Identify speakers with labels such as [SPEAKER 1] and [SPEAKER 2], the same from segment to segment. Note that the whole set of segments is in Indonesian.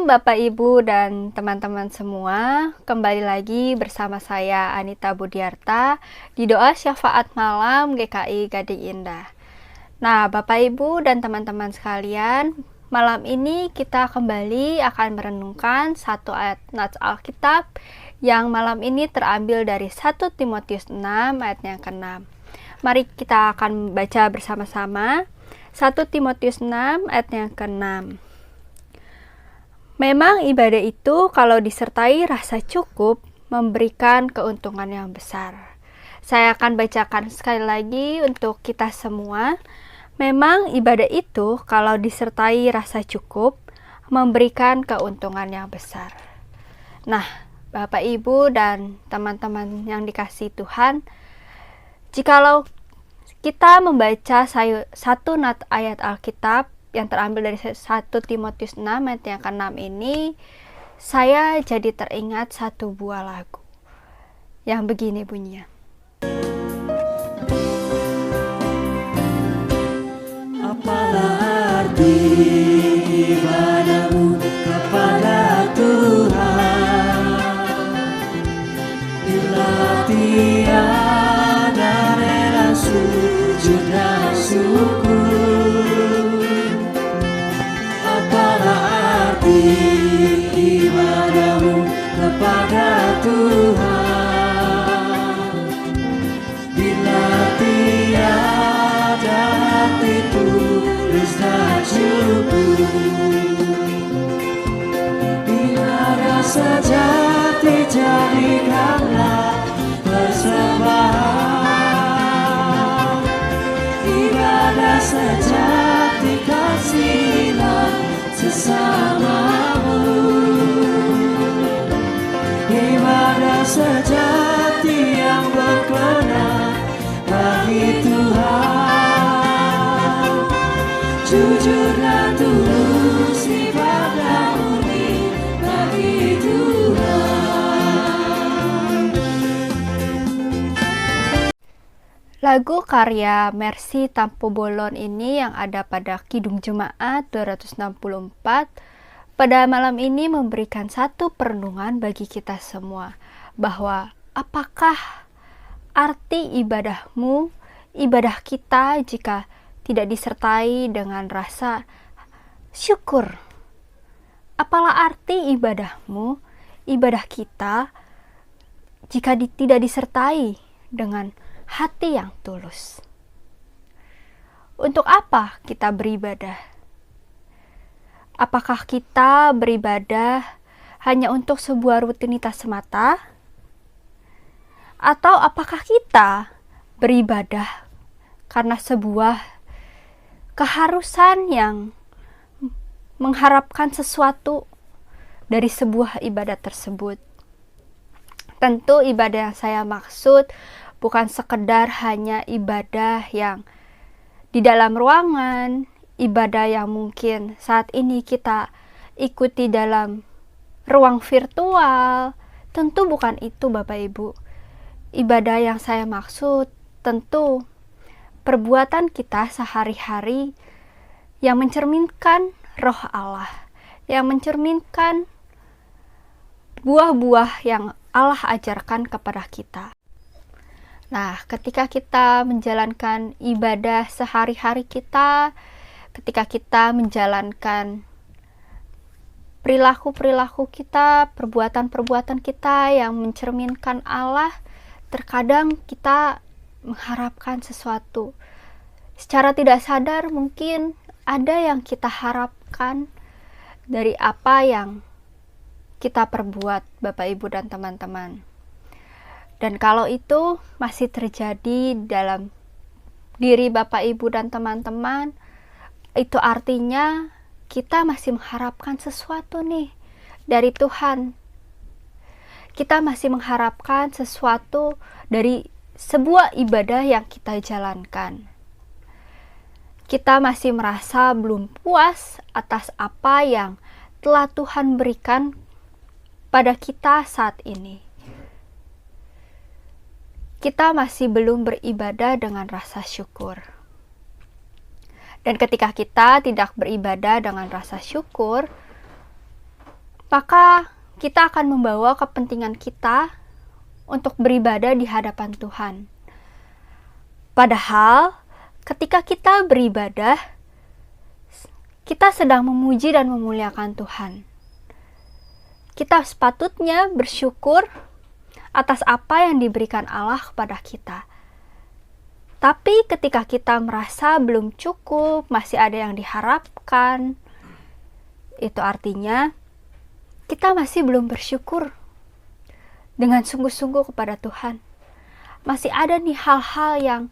[SPEAKER 1] Bapak, Ibu, dan teman-teman semua. Kembali lagi bersama saya Anita Budiarta di Doa Syafaat Malam GKI Gading Indah. Nah, Bapak, Ibu, dan teman-teman sekalian, malam ini kita kembali akan merenungkan satu ayat nats Alkitab yang malam ini terambil dari 1 Timotius 6 ayat yang ke-6. Mari kita akan baca bersama-sama 1 Timotius 6 ayat yang ke-6. Memang ibadah itu kalau disertai rasa cukup memberikan keuntungan yang besar. Saya akan bacakan sekali lagi untuk kita semua. Memang ibadah itu kalau disertai rasa cukup memberikan keuntungan yang besar. Nah, Bapak, Ibu, dan teman-teman yang dikasihi Tuhan, jikalau kita membaca satu ayat Alkitab yang terambil dari 1 Timotius 6 ayat yang ke-6 ini, saya jadi teringat satu buah lagu yang begini bunyinya.
[SPEAKER 2] Apalah arti ibadahmu kepada Tuhan bila tiada rela sujud dan syukur? Ibadahmu kepada Tuhan bila tiada hati tulus dan syukur. Ibadah sejati jadikanlah persembahan. Ibadah sejati kasihilah sesamamu. Ibadah sejati yang berkenan bagi Tuhan, jujur dan tulus ibadah murni bagi Tuhan.
[SPEAKER 1] Lagu karya Mercy Tampu Bolon ini yang ada pada Kidung Jemaat 264 pada malam ini memberikan satu perenungan bagi kita semua, bahwa apakah arti ibadahmu, ibadah kita jika tidak disertai dengan rasa syukur? Apalah arti ibadahmu, ibadah kita jika tidak disertai dengan hati yang tulus? Untuk apa kita beribadah? Apakah kita beribadah hanya untuk sebuah rutinitas semata? Atau apakah kita beribadah karena sebuah keharusan yang mengharapkan sesuatu dari sebuah ibadah tersebut? Tentu ibadah yang saya maksud bukan sekedar hanya ibadah yang di dalam ruangan, ibadah yang mungkin saat ini kita ikuti dalam ruang virtual. Tentu bukan itu, Bapak, Ibu. Ibadah yang saya maksud tentu perbuatan kita sehari-hari yang mencerminkan roh Allah, yang mencerminkan buah-buah yang Allah ajarkan kepada kita. Nah, ketika kita menjalankan ibadah sehari-hari kita, ketika kita menjalankan perilaku-perilaku kita, perbuatan-perbuatan kita yang mencerminkan Allah, terkadang kita mengharapkan sesuatu. Secara tidak sadar mungkin ada yang kita harapkan dari apa yang kita perbuat, Bapak, Ibu, dan teman-teman. Dan kalau itu masih terjadi dalam diri Bapak, Ibu, dan teman-teman, itu artinya kita masih mengharapkan sesuatu nih dari Tuhan. Kita masih mengharapkan sesuatu dari sebuah ibadah yang kita jalankan. Kita masih merasa belum puas atas apa yang telah Tuhan berikan pada kita saat ini. Kita masih belum beribadah dengan rasa syukur. Dan ketika kita tidak beribadah dengan rasa syukur, maka kita akan membawa kepentingan kita untuk beribadah di hadapan Tuhan. Padahal ketika kita beribadah, kita sedang memuji dan memuliakan Tuhan. Kita sepatutnya bersyukur atas apa yang diberikan Allah kepada kita. Tapi ketika kita merasa belum cukup, masih ada yang diharapkan, itu artinya kita masih belum bersyukur dengan sungguh-sungguh kepada Tuhan. Masih ada nih hal-hal yang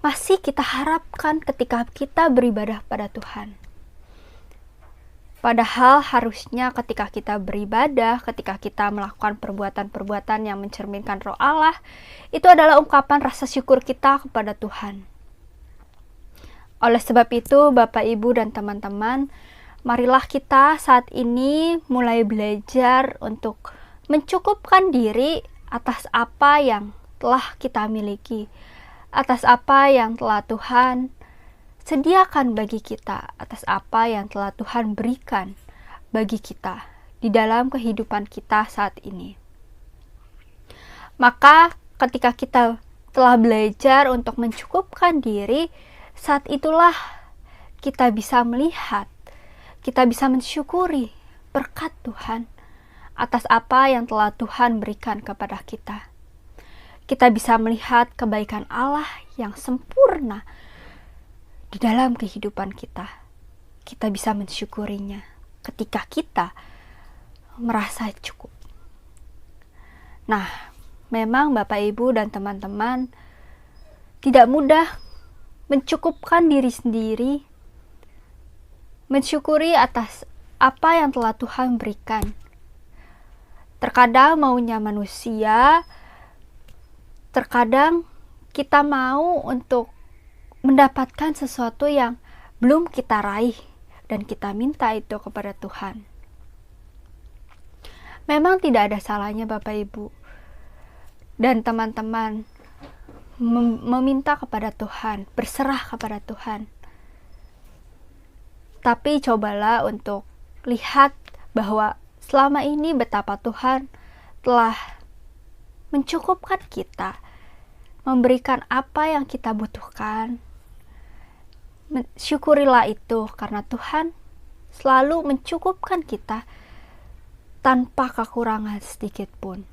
[SPEAKER 1] masih kita harapkan ketika kita beribadah pada Tuhan. Padahal harusnya ketika kita beribadah, ketika kita melakukan perbuatan-perbuatan yang mencerminkan Roh Allah, itu adalah ungkapan rasa syukur kita kepada Tuhan. Oleh sebab itu, Bapak, Ibu, dan teman-teman, marilah kita saat ini mulai belajar untuk mencukupkan diri atas apa yang telah kita miliki, atas apa yang telah Tuhan sediakan bagi kita, atas apa yang telah Tuhan berikan bagi kita di dalam kehidupan kita saat ini. Maka ketika kita telah belajar untuk mencukupkan diri, saat itulah kita bisa melihat, kita bisa mensyukuri berkat Tuhan atas apa yang telah Tuhan berikan kepada kita. Kita bisa melihat kebaikan Allah yang sempurna di dalam kehidupan kita. Kita bisa mensyukurinya ketika kita merasa cukup. Nah, memang Bapak, Ibu, dan teman-teman tidak mudah mencukupkan diri sendiri, mensyukuri atas apa yang telah Tuhan berikan. Terkadang maunya manusia, terkadang kita mau untuk mendapatkan sesuatu yang belum kita raih dan kita minta itu kepada Tuhan. Memang tidak ada salahnya Bapak, Ibu, dan teman-teman meminta kepada Tuhan, berserah kepada Tuhan. Tapi cobalah untuk lihat bahwa selama ini betapa Tuhan telah mencukupkan kita, memberikan apa yang kita butuhkan. Syukurilah itu karena Tuhan selalu mencukupkan kita tanpa kekurangan sedikit pun.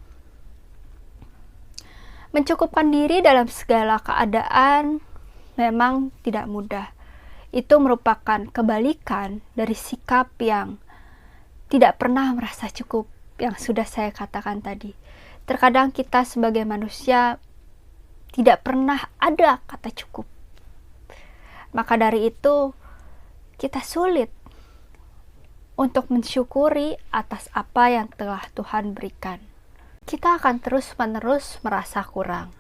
[SPEAKER 1] Mencukupkan diri dalam segala keadaan memang tidak mudah. Itu merupakan kebalikan dari sikap yang tidak pernah merasa cukup yang sudah saya katakan tadi. Terkadang kita sebagai manusia tidak pernah ada kata cukup. Maka dari itu, kita sulit untuk mensyukuri atas apa yang telah Tuhan berikan. Kita akan terus-menerus merasa kurang,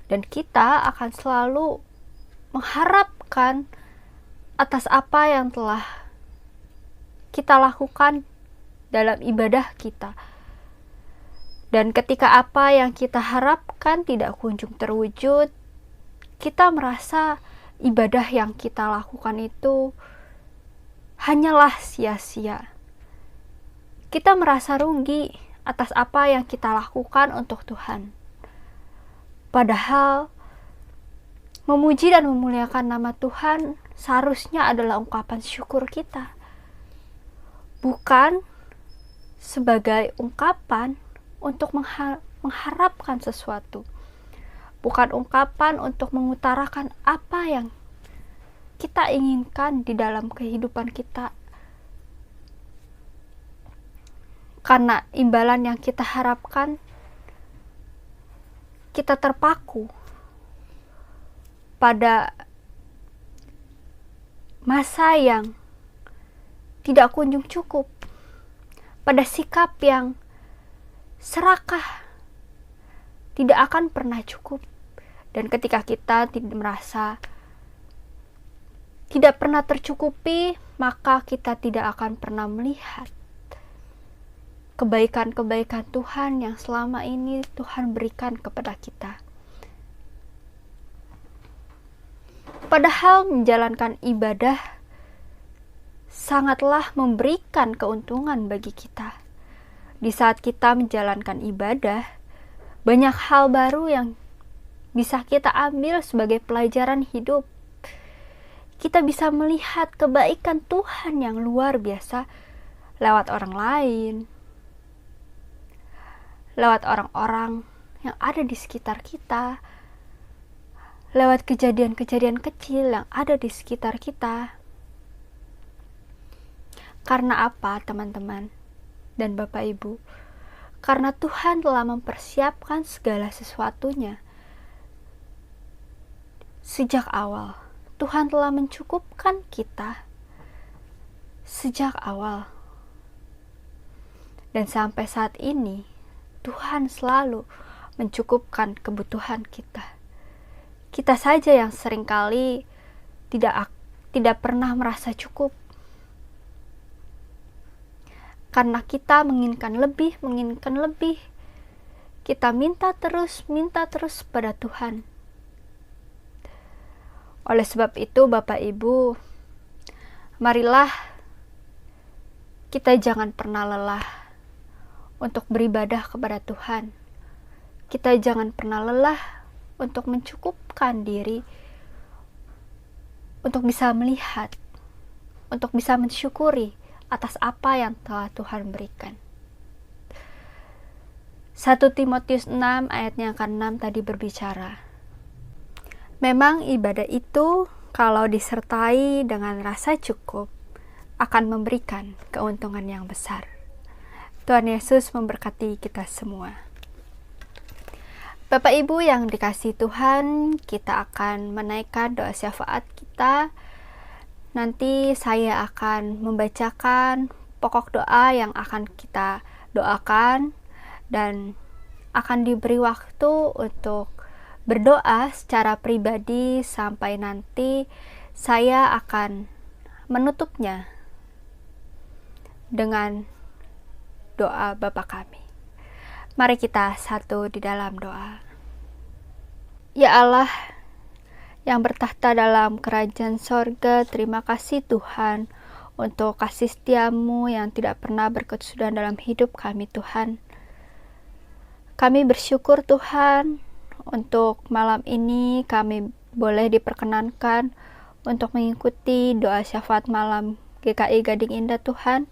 [SPEAKER 1] dan kita akan selalu mengharapkan atas apa yang telah kita lakukan dalam ibadah kita. Dan ketika apa yang kita harapkan tidak kunjung terwujud, kita merasa ibadah yang kita lakukan itu hanyalah sia-sia. Kita merasa rugi atas apa yang kita lakukan untuk Tuhan. Padahal memuji dan memuliakan nama Tuhan seharusnya adalah ungkapan syukur kita, bukan sebagai ungkapan untuk mengharapkan sesuatu, bukan ungkapan untuk mengutarakan apa yang kita inginkan di dalam kehidupan kita. Karena imbalan yang kita harapkan, kita terpaku pada masa yang tidak kunjung cukup, pada sikap yang serakah, tidak akan pernah cukup. Dan ketika kita tidak merasa tidak pernah tercukupi, maka kita tidak akan pernah melihat kebaikan-kebaikan Tuhan yang selama ini Tuhan berikan kepada kita. Padahal menjalankan ibadah sangatlah memberikan keuntungan bagi kita. Di saat kita menjalankan ibadah, banyak hal baru yang bisa kita ambil sebagai pelajaran hidup. Kita bisa melihat kebaikan Tuhan yang luar biasa lewat orang lain, lewat orang-orang yang ada di sekitar kita, lewat kejadian-kejadian kecil yang ada di sekitar kita. Karena apa, teman-teman dan Bapak Ibu? Karena Tuhan telah mempersiapkan segala sesuatunya. Sejak awal, Tuhan telah mencukupkan kita. Sejak awal. Dan sampai saat ini, Tuhan selalu mencukupkan kebutuhan kita. Kita saja yang seringkali tidak pernah merasa cukup. Karena kita menginginkan lebih. Kita minta terus pada Tuhan. Oleh sebab itu, Bapak Ibu, marilah kita jangan pernah lelah untuk beribadah kepada Tuhan. Kita jangan pernah lelah untuk mencukupkan diri, untuk bisa melihat, untuk bisa mensyukuri atas apa yang telah Tuhan berikan. 1 Timotius 6 ayatnya ke-6 tadi berbicara, memang ibadah itu kalau disertai dengan rasa cukup akan memberikan keuntungan yang besar. Tuhan Yesus memberkati kita semua. Bapak Ibu yang dikasihi Tuhan, kita akan menaikkan doa syafaat kita. Nanti saya akan membacakan pokok doa yang akan kita doakan dan akan diberi waktu untuk berdoa secara pribadi sampai nanti saya akan menutupnya dengan doa Bapa kami. Mari kita satu di dalam doa. Ya Allah yang bertahta dalam kerajaan sorga, terima kasih Tuhan untuk kasih setia-Mu yang tidak pernah berkesudahan dalam hidup kami Tuhan. Kami bersyukur Tuhan untuk malam ini kami boleh diperkenankan untuk mengikuti doa syafaat malam GKI Gading Indah Tuhan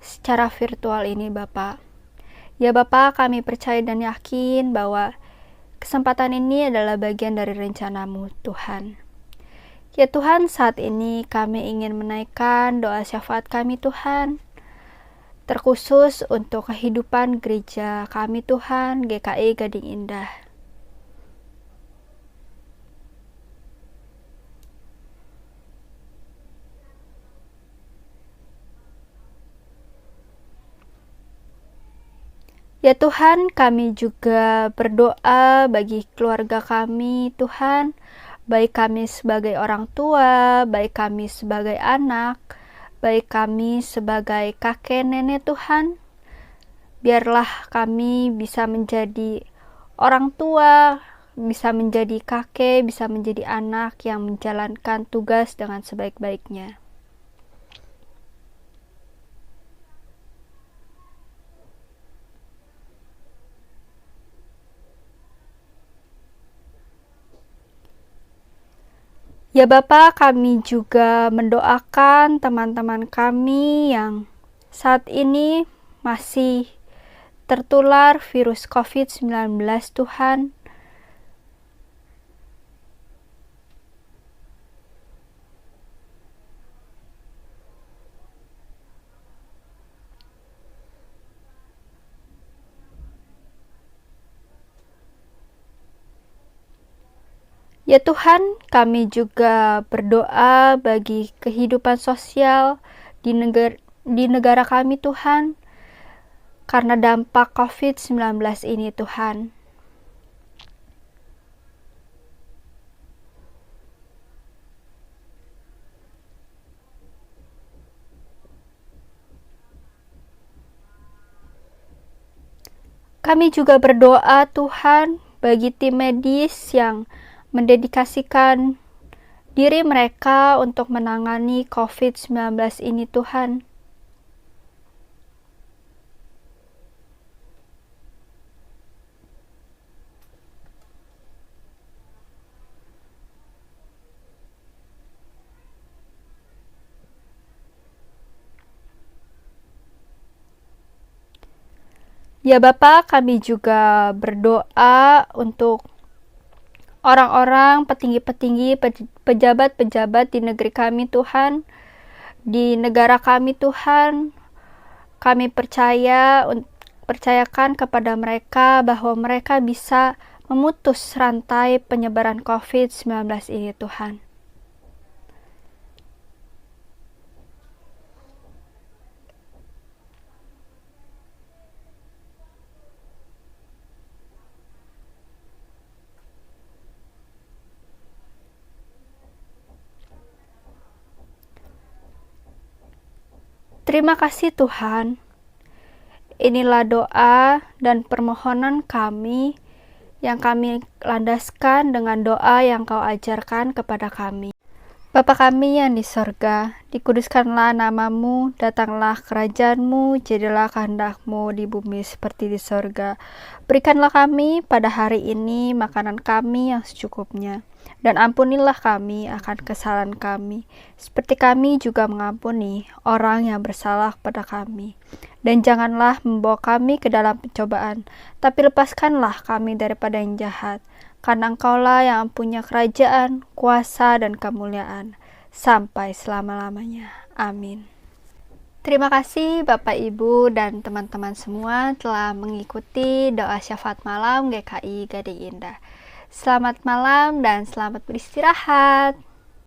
[SPEAKER 1] secara virtual ini Bapak. Ya Bapak, kami percaya dan yakin bahwa kesempatan ini adalah bagian dari rencana-Mu Tuhan. Ya Tuhan, saat ini kami ingin menaikkan doa syafaat kami Tuhan, terkhusus untuk kehidupan gereja kami Tuhan, GKI Gading Indah. Ya Tuhan, kami juga berdoa bagi keluarga kami Tuhan, baik kami sebagai orang tua, baik kami sebagai anak, baik kami sebagai kakek nenek Tuhan. Biarlah kami bisa menjadi orang tua, bisa menjadi kakek, bisa menjadi anak yang menjalankan tugas dengan sebaik-baiknya. Ya Bapak, kami juga mendoakan teman-teman kami yang saat ini masih tertular virus COVID-19 Tuhan. Ya Tuhan, kami juga berdoa bagi kehidupan sosial di negara kami Tuhan, karena dampak COVID-19 ini Tuhan. Kami juga berdoa Tuhan bagi tim medis yang mendedikasikan diri mereka untuk menangani COVID-19 ini, Tuhan. Ya Bapa, kami juga berdoa untuk orang-orang, petinggi-petinggi, pejabat-pejabat di negeri kami Tuhan, di negara kami Tuhan. Kami percayakan kepada mereka bahwa mereka bisa memutus rantai penyebaran COVID-19 ini Tuhan. Terima kasih Tuhan. Inilah doa dan permohonan kami yang kami landaskan dengan doa yang Kau ajarkan kepada kami. Bapa kami yang di sorga, dikuduskanlah namamu, datanglah kerajaan-Mu, jadilah kehendak-Mu di bumi seperti di sorga. Berikanlah kami pada hari ini makanan kami yang secukupnya, dan ampunilah kami akan kesalahan kami, seperti kami juga mengampuni orang yang bersalah pada kami. Dan janganlah membawa kami ke dalam pencobaan, tapi lepaskanlah kami daripada yang jahat. Karena Engkaulah yang punya kerajaan, kuasa, dan kemuliaan, sampai selama-lamanya. Amin. Terima kasih Bapak, Ibu, dan teman-teman semua telah mengikuti doa syafaat malam GKI Gading Indah. Selamat malam dan selamat beristirahat.